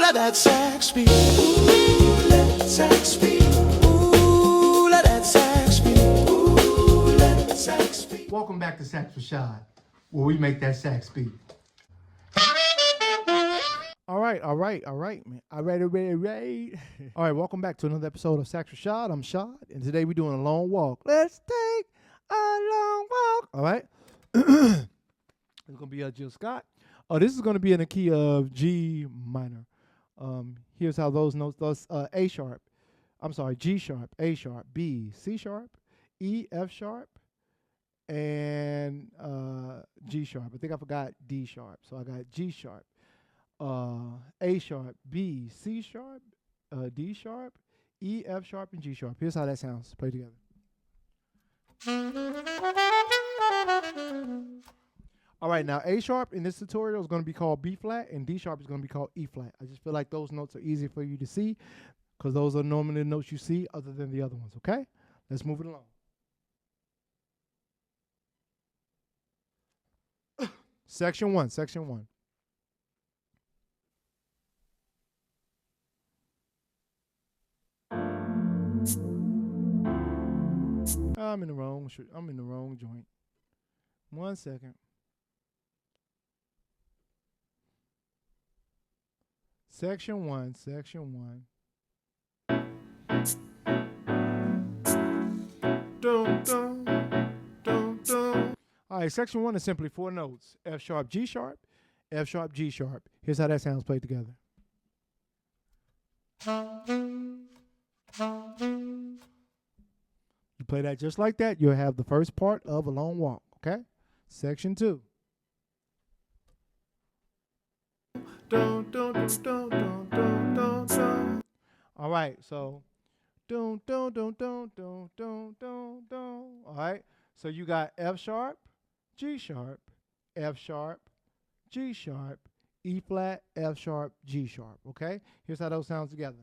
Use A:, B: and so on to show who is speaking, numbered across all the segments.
A: let that sax speak. Ooh, let that sax speak. Ooh, let that sax speak. Ooh, let that sax speak.
B: Welcome back to Sax with Shad, where we make that sax speak. All right, man. All right. All right, welcome back to another episode of Sax with Shad. I'm Shad, and today we're doing a long walk. Let's take a long walk. All right. It's going to be Jill Scott. This is going to be in the key of G minor. Here's how those notes, A sharp. I'm sorry, G sharp, A sharp, B, C sharp, E, F sharp, and G sharp. I think I forgot D sharp. So I got G sharp, A sharp, B, C sharp, D sharp, E, F sharp, and G sharp. Here's how that sounds. Play together. All right, now A sharp in this tutorial is going to be called B flat, and D sharp is going to be called E flat. I just feel like those notes are easy for you to see because those are normally the notes you see other than the other ones, okay? Let's move it along. Section 1. I'm in the wrong joint. 1 second. Section 1. All right, section 1 is simply 4 notes. F sharp, G sharp, F sharp, G sharp. Here's how that sounds played together. You play that just like that, you'll have the first part of a long walk, okay? Section 2. All right, so all right, so you got F sharp, G sharp, F sharp, G sharp, E flat, F sharp, G sharp, okay? Here's how those sound together.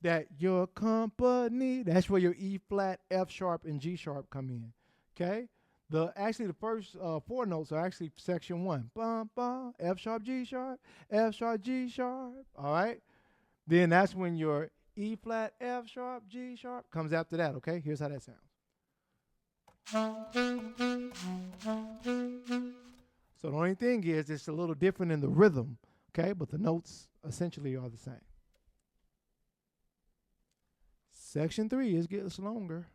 B: That your company, that's where your E flat, F sharp, and G sharp come in, okay? The first 4 notes are actually section 1. Bum, bum, F sharp, G sharp, F sharp, G sharp. All right? Then that's when your E flat, F sharp, G sharp comes after that, okay? Here's how that sounds. So the only thing is it's a little different in the rhythm, okay? But the notes essentially are the same. Section 3 is getting longer.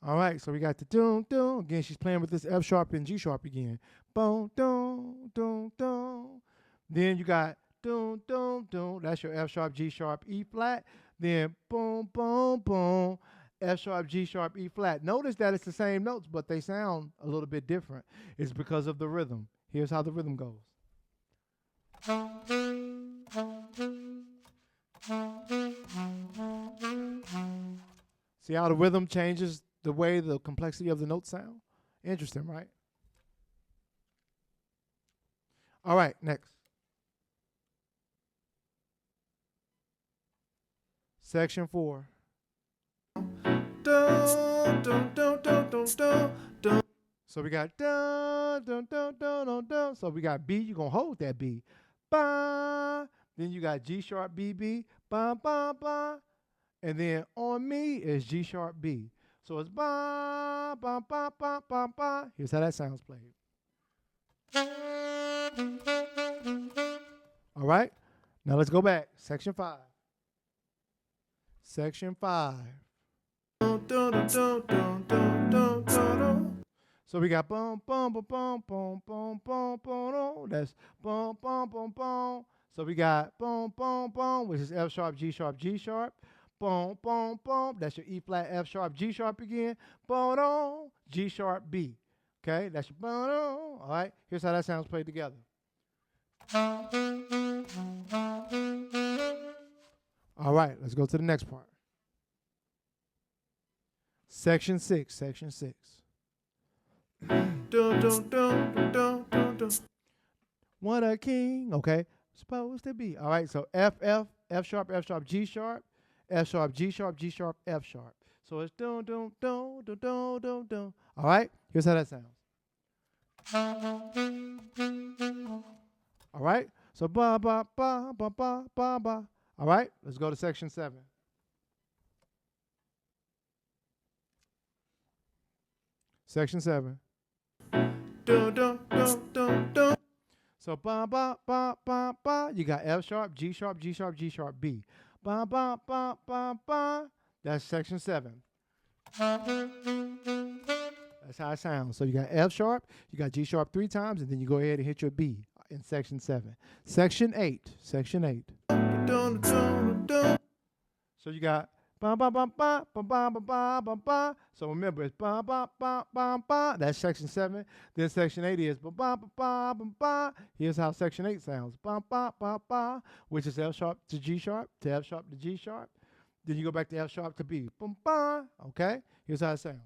B: All right, so we got the dun dun. Again, she's playing with this F sharp and G sharp again. Boom, dun, dun, dun. Then you got dun, dun, dun. That's your F sharp, G sharp, E flat. Then boom, boom, boom. F sharp, G sharp, E flat. Notice that it's the same notes, but they sound a little bit different. It's because of the rhythm. Here's how the rhythm goes. See how the rhythm changes the way the complexity of the notes sound? Interesting, right? All right, next. Section 4. So we got dun, dun, dun, dun, dun, dun. So we got B, you're going to hold that B. Ba. Then you got G sharp, B, B. Ba, ba, ba. And then on me is G sharp, B. So it's ba, ba, ba, ba, ba, ba. Here's how that sounds played. All right. Now let's go back. Section 5. So we got boom, boom, boom, boom, boom, boom, boom, boom. That's boom, boom, boom, boom. So we got boom, boom, boom, which is F sharp, G sharp, G sharp. Boom, boom, boom. That's your E flat, F sharp, G sharp again. Boom, boom, G sharp, B. Okay, that's your boom, boom. All right, here's how that sounds played together. All right, let's go to the next part. Section 6. What a king, okay, supposed to be. All right, so F sharp, G sharp, F sharp, G sharp, G sharp, F sharp. So it's dun dun dun dun dun dun dun. All right, here's how that sounds. All right, so ba ba ba ba ba ba ba. All right, let's go to section 7. Section 7. Dun dun dun dun dun. So ba ba ba ba ba. You got F sharp, G sharp, G sharp, G sharp, B. Ba ba ba ba ba. That's section 7. That's how it sounds. So you got F sharp, you got G sharp 3 times, and then you go ahead and hit your B in section 7. Section 8. Section 8. So you got ba ba ba ba ba ba ba ba ba ba. So remember, it's ba ba ba ba ba. That's section 7. Then section 8 is ba ba ba ba ba ba. Here's how section 8 sounds: ba ba ba ba, which is F sharp to G sharp to F sharp to G sharp. Then you go back to F sharp to B. Bum ba. Okay. Here's how it sounds.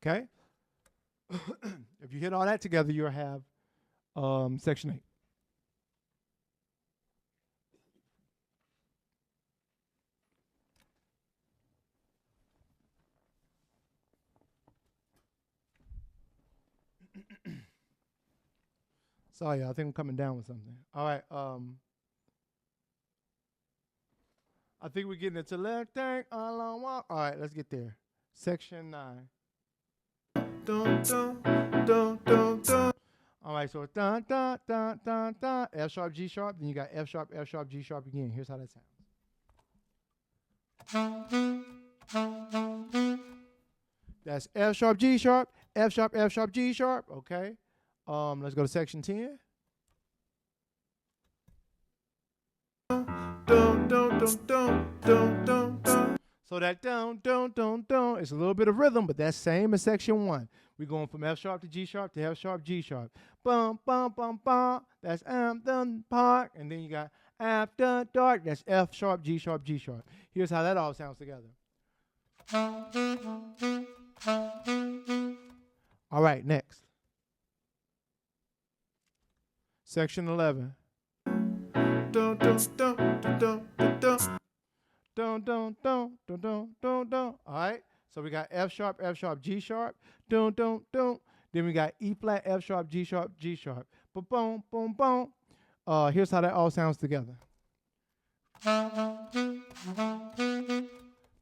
B: Okay. If you hit all that together, you'll have section 8. Sorry, I think I'm coming down with something. All right. I think we're getting into let's take a long walk. All right, let's get there. Section 9. Dun, dun, dun, dun, dun. All right, so it's dun, dun, dun, dun, dun. F sharp, G sharp. Then you got F sharp, G sharp again. Here's how that sounds. That's F sharp, G sharp, F sharp, G sharp. Okay. Let's go to section 10. Dun, dun, dun, dun, dun, dun, dun. So that dun, dun, dun, dun, it's a little bit of rhythm, but that's same as section 1. We're going from F sharp to G sharp to F sharp, G sharp. Bum, bum, bum, bum. That's done park. And then you got after dark. That's F sharp, G sharp, G sharp. Here's how that all sounds together. All right, next. Section 11. Dun, dun, dun, dun, dun, dun, dun. Dun, dun, dun, dun, dun, dun, dun. All right. So we got F sharp, G sharp. Dun, dun, dun. Then we got E flat, F sharp, G sharp, G sharp. Boom, boom, boom, boom. Here's how that all sounds together.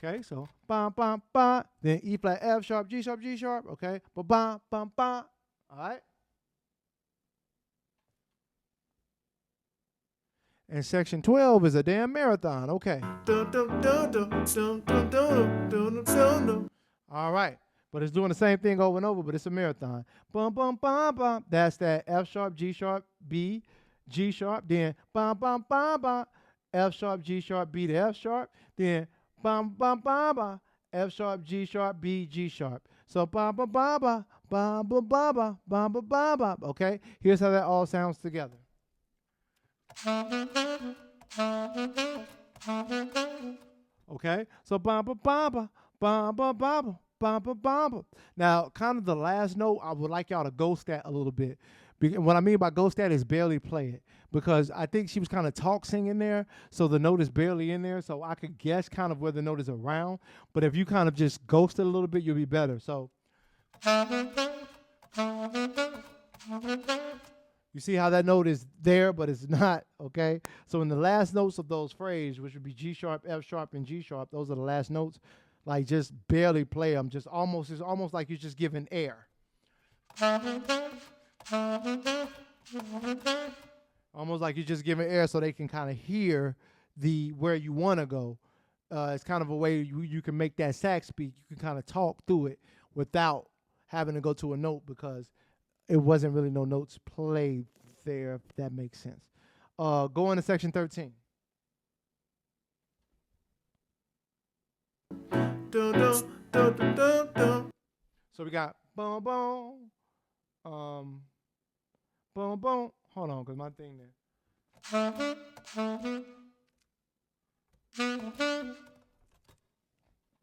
B: Okay, so ba ba ba. Then E flat, F sharp, G sharp, G sharp. Okay, ba ba ba ba. All right. And section 12 is a damn marathon. Okay. All right. But it's doing the same thing over and over, but it's a marathon. Bum, bum, bum, bum. That's that F sharp, G sharp, B, G sharp. Then bum, bum, bum, bum. F sharp, G sharp, B to F sharp. Then bum, bum, bum, bum. F sharp, G sharp, B, G sharp. So bum, bum, bum, bum. Bum, bum, bum, bum. Bum, bum, bum, bum. Okay. Here's how that all sounds together. Okay, so bamba bamba bamba bamba bamba bamba. Now, kind of the last note, I would like y'all to ghost that a little bit. What I mean by ghost that is barely play it, because I think she was kind of talk singing there, so the note is barely in there. So I could guess kind of where the note is around. But if you kind of just ghost it a little bit, you'll be better. So. You see how that note is there, but it's not, okay? So in the last notes of those phrases, which would be G sharp, F sharp, and G sharp, those are the last notes. Like, just barely play them. It's almost like you're just giving air. Almost like you're just giving air so they can kind of hear where you want to go. It's kind of a way you can make that sax speak. You can kind of talk through it without having to go to a note, because it wasn't really no notes played there, if that makes sense. Go into section 13. Dun, dun, dun, dun, dun, dun. So we got boom, boom, boom, boom. Hold on, because my thing there.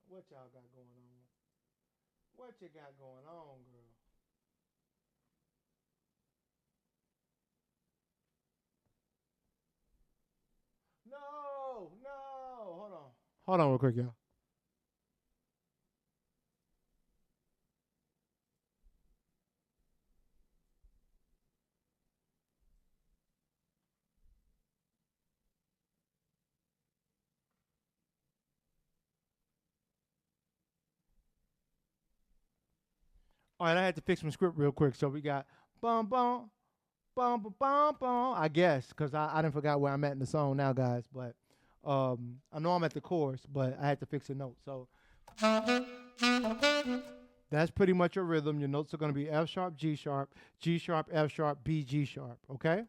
B: What y'all got going on? What you got going on, girl? No, hold on. Hold on real quick, y'all. All right, I had to fix my script real quick. So we got bum bum bum bum bum bum. I guess because I didn't forgot where I'm at in the song now, guys. But I know I'm at the chorus, but I had to fix a note. So that's pretty much your rhythm. Your notes are going to be F sharp, G sharp, F sharp, B, G sharp. Okay.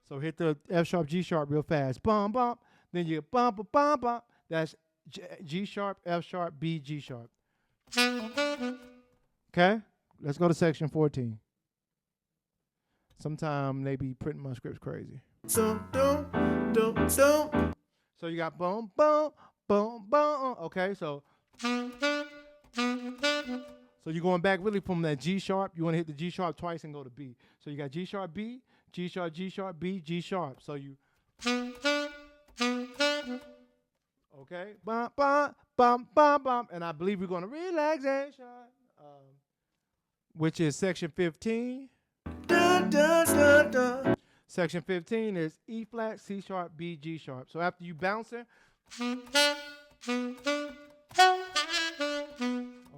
B: So hit the F sharp, G sharp real fast. Bum bum. Then you bum bum bum bum. That's G sharp, F sharp, B, G sharp. Okay. Let's go to section 14. Sometimes they be printing my scripts crazy. So you got boom, boom, boom, boom. Okay, so you're going back really from that G sharp. You want to hit the G sharp twice and go to B. So you got G sharp, B, G sharp, G sharp, B, G sharp. So you okay, bum, bum, bum, bum, bum, and I believe we're going to relaxation, which is section 15. Dun, dun, dun, dun. Section 15 is E flat, C sharp, B, G sharp. So after you bouncing,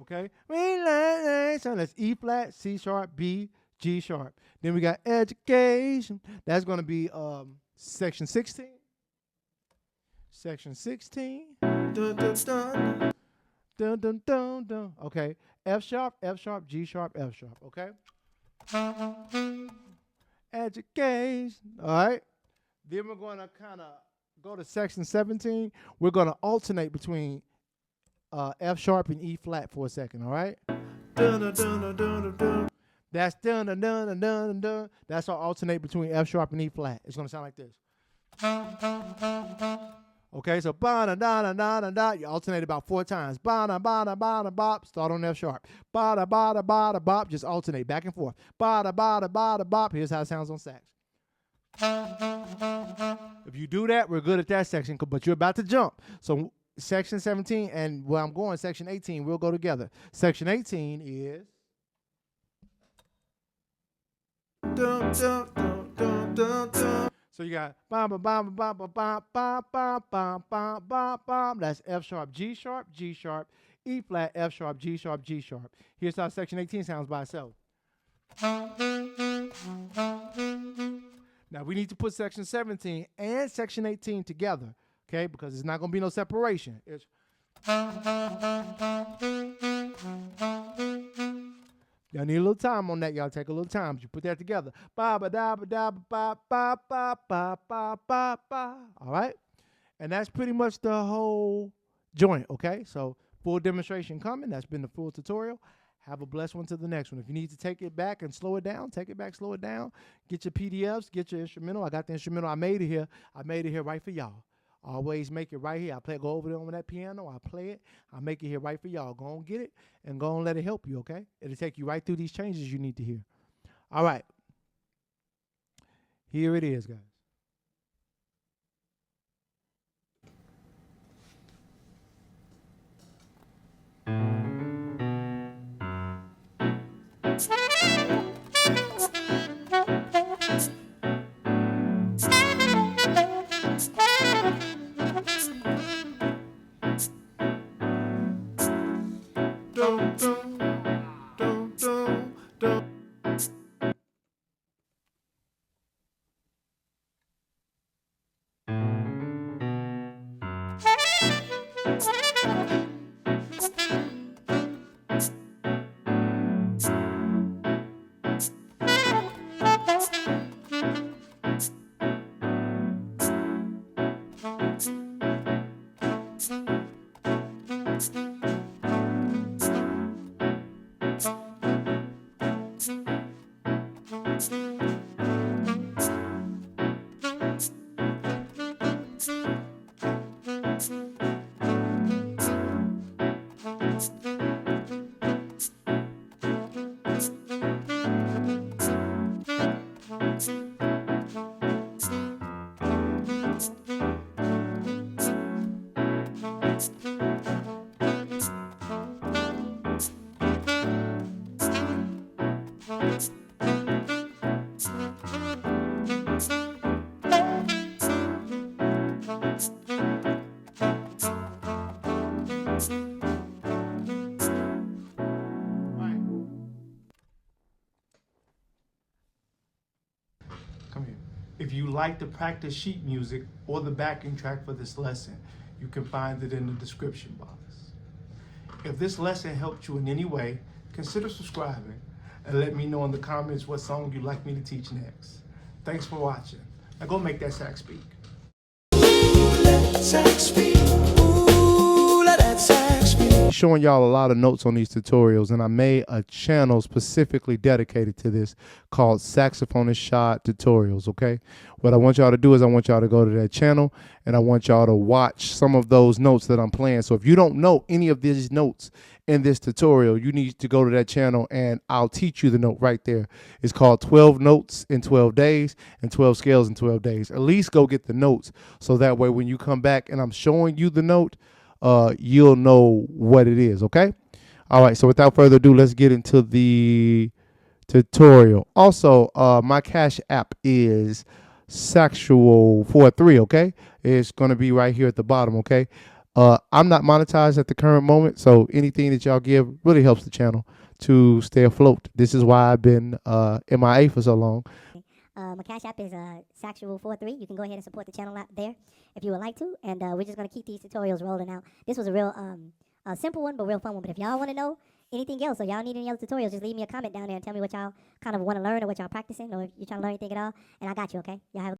B: okay, relaxation. That's E flat, C sharp, B, G sharp. Then we got education. That's going to be section 16. Section 16. Dun, dun, dun. Dun, dun, dun, dun. Okay, F sharp, G sharp, F sharp. Okay. Education. All right. Then we're going to kind of go to section 17. We're going to alternate between F sharp and E flat for a second. All right. Dun, dun, dun, dun, dun, dun. That's dun dun dun dun dun dun. That's our alternate between F sharp and E flat. It's going to sound like this. Okay, so ba da da da da da da. You alternate about 4 times. Ba da ba da ba da bop. Start on F sharp. Ba da ba da ba da bop. Just alternate back and forth. Ba da ba da ba da bop. Here's how it sounds on sax. If you do that, we're good at that section. But you're about to jump. So section 17 and where I'm going, section 18, we'll go together. Section 18 is. Dun, dun, dun, dun, dun, dun. So you got bam bam bam bam bam bam bam bam bam bam bam bam. That's F sharp, G sharp, E flat, F sharp, G sharp, G sharp. Here's how section 18 sounds by itself. Now we need to put section 17 and section 18 together, okay? Because it's not going to be no separation. It's y'all need a little time on that. Y'all take a little time. But you put that together. Ba ba da ba da ba ba ba ba ba ba ba. All right, and that's pretty much the whole joint. Okay, so full demonstration coming. That's been the full tutorial. Have a blessed one to the next one. If you need to take it back and slow it down, take it back, slow it down. Get your PDFs. Get your instrumental. I got the instrumental. I made it here. I made it here right for y'all. Always make it right here. I go over there on that piano. I play it. I make it here right for y'all. Go on, get it, and go on, let it help you, okay? It'll take you right through these changes you need to hear. All right. Here it is, guys. If you like the practice sheet music or the backing track for this lesson, you can find it in the description box. If this lesson helped you in any way, consider subscribing and let me know in the comments what song you'd like me to teach next. Thanks for watching. Now go make that sax speak.
A: Let sax speak. Ooh, let that sax speak.
B: Showing y'all a lot of notes on these tutorials, and I made a channel specifically dedicated to this called Saxophone Shad Tutorials. Okay, what I want y'all to do is I want y'all to go to that channel and I want y'all to watch some of those notes that I'm playing. So if you don't know any of these notes in this tutorial, you need to go to that channel and I'll teach you the note right there. It's called 12 Notes in 12 Days and 12 Scales in 12 Days. At least go get the notes so that way when you come back and I'm showing you the note, you'll know what it is. Okay. All right. So without further ado, let's get into the tutorial. Also, my Cash App is Saxual43. Okay. It's going to be right here at the bottom. Okay. I'm not monetized at the current moment, so anything that y'all give really helps the channel to stay afloat. This is why I've been MIA for so long.
C: My Cash App is Saxual43. You can go ahead and support the channel out there if you would like to. And we're just going to keep these tutorials rolling out. This was a real simple one, but real fun one. But if y'all want to know anything else or y'all need any other tutorials, just leave me a comment down there and tell me what y'all kind of want to learn or what y'all practicing or if you're trying to learn anything at all. And I got you, okay? Y'all have a